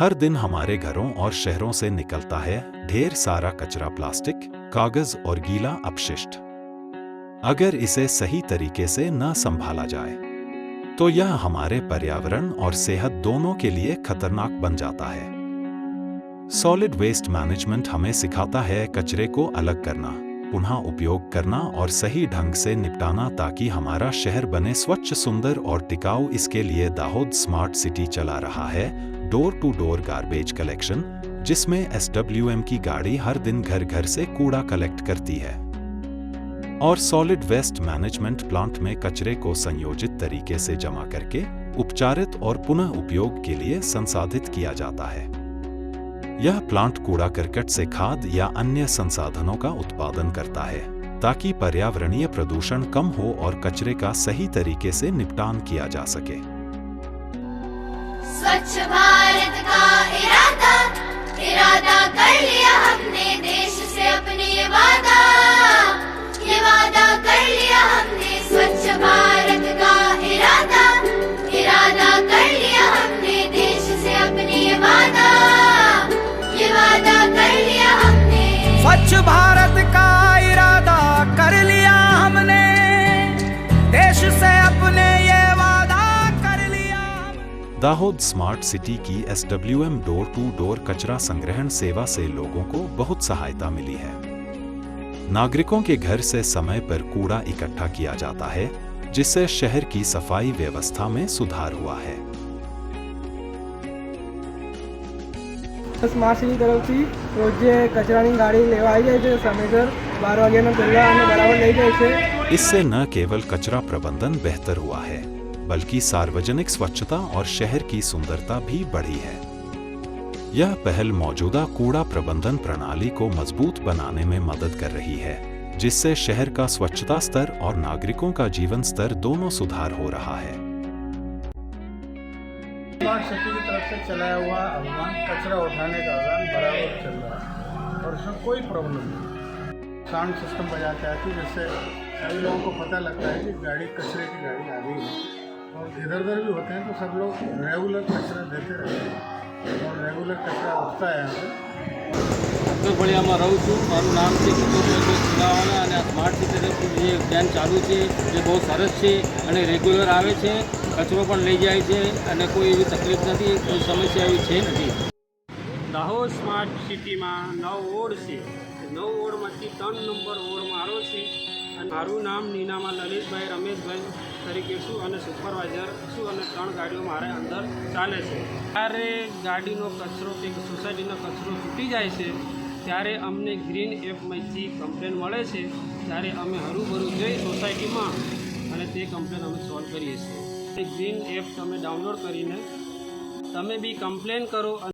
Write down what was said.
हर दिन हमारे घरों और शहरों से निकलता है ढेर सारा कचरा, प्लास्टिक, कागज और गीला अपशिष्ट। अगर इसे सही तरीके से न संभाला जाए तो यह हमारे पर्यावरण और सेहत दोनों के लिए खतरनाक बन जाता है। सॉलिड वेस्ट मैनेजमेंट हमें सिखाता है कचरे को अलग करना, पुनः उपयोग करना और सही ढंग से निपटाना ताकि हमारा शहर बने स्वच्छ, सुंदर और टिकाऊ। इसके लिए दाहोद स्मार्ट सिटी चला रहा है door to door garbage collection, जिसमें SWM की गाड़ी हर दिन घर घर से कूड़ा कलेक्ट करती है और सॉलिड वेस्ट मैनेजमेंट प्लांट में कचरे को संयोजित तरीके से जमा करके उपचारित और पुनः उपयोग के लिए संसाधित किया जाता है। यह प्लांट कूड़ा करकट से खाद या अन्य संसाधनों का उत्पादन करता है ताकि पर्यावरणीय प्रदूषण कम हो और कचरे का सही तरीके से निपटान किया जा सके। स्वच्छ भारत का इरादा कर लिया हमने, देश से अपने ये वादा कर लिया हमने। स्वच्छ भारत का इरादा कर लिया हमने, देश से अपने ये वादा कर लिया हमने। स्वच्छ भारत का इरादा कर लिया हमने, देश से अपने ये वादा कर लिया हमने। दाहोद स्मार्ट सिटी की SWM डोर टू डोर कचरा संग्रहण सेवा से लोगों को बहुत सहायता मिली है। नागरिकों के घर से समय पर कूड़ा इकट्ठा किया जाता है, जिससे शहर की सफाई व्यवस्था में सुधार हुआ है। स्मार्ट सिटी તરફથી રોજે કચરાની ગાડી લેવા આવી જાય છે, સમયસર 12 વાગ્યાના પહેલા અને બરાબર લઈ જાય છે। इससे न केवल कचरा प्रबंधन बेहतर हुआ है, बल्कि सार्वजनिक स्वच्छता और शहर की सुंदरता भी बढ़ी है। यह पहल मौजूदा कूड़ा प्रबंधन प्रणाली को मजबूत बनाने में मदद कर रही है, जिससे शहर का स्वच्छता स्तर और नागरिकों का जीवन स्तर दोनों सुधार हो रहा है। स्मार्ट सिटी की तरफ से चलाया हुआ अभियान कचरा उठाने का अभियान बराबर चल रहा है और उसमें कोई प्रॉब्लम नहीं। साउंड सिस्टम बजाते आती है, जिससे सभी लोगों को पता लगता है कि गाड़ी कचरे की गाड़ी आ गई है। और इधर उधर भी होते हैं तो सब लोग रेगुलर कचरा देते रहते हैं और रेगुलर कचरा उठता है यहाँ पे। तो बढ़िया रहूँ छूँ, मारू नाम से चुनावाना અને સ્માર્ટ સિટી તરફથી જે અભિયાન ચાલુ છે એ બહુ સરસ છે અને રેગ્યુલર આવે છે, કચરો પણ લઈ જાય છે અને કોઈ એવી તકલીફ નથી, કોઈ સમસ્યા એવી છે નથી। દાહોદ સ્માર્ટ સિટીમાં 9 વોર્ડ છે, 9 વોર્ડમાંથી 3 નંબર વોર્ડ મારો છે અને મારું નામ નીનામાં લલિતભાઈ રમેશભાઈ તરીકે છું અને સુપરવાઇઝર છું અને 3 ગાડીઓ મારે અંદર ચાલે છે। ત્યારે ગાડીનો કચરો કે સોસાયટીનો કચરો તૂટી જાય છે ત્યારે અમને ગ્રીન એપમાંથી કમ્પ્લેન મળે છે, ત્યારે અમે હરુભરું જઈ સોસાયટીમાં અને તે કમ્પ્લેન અમે સોલ્વ કરીએ છીએ। ગ્રીન એપ તમે ડાઉનલોડ કરીને તમે બી કમ્પ્લેન કરો।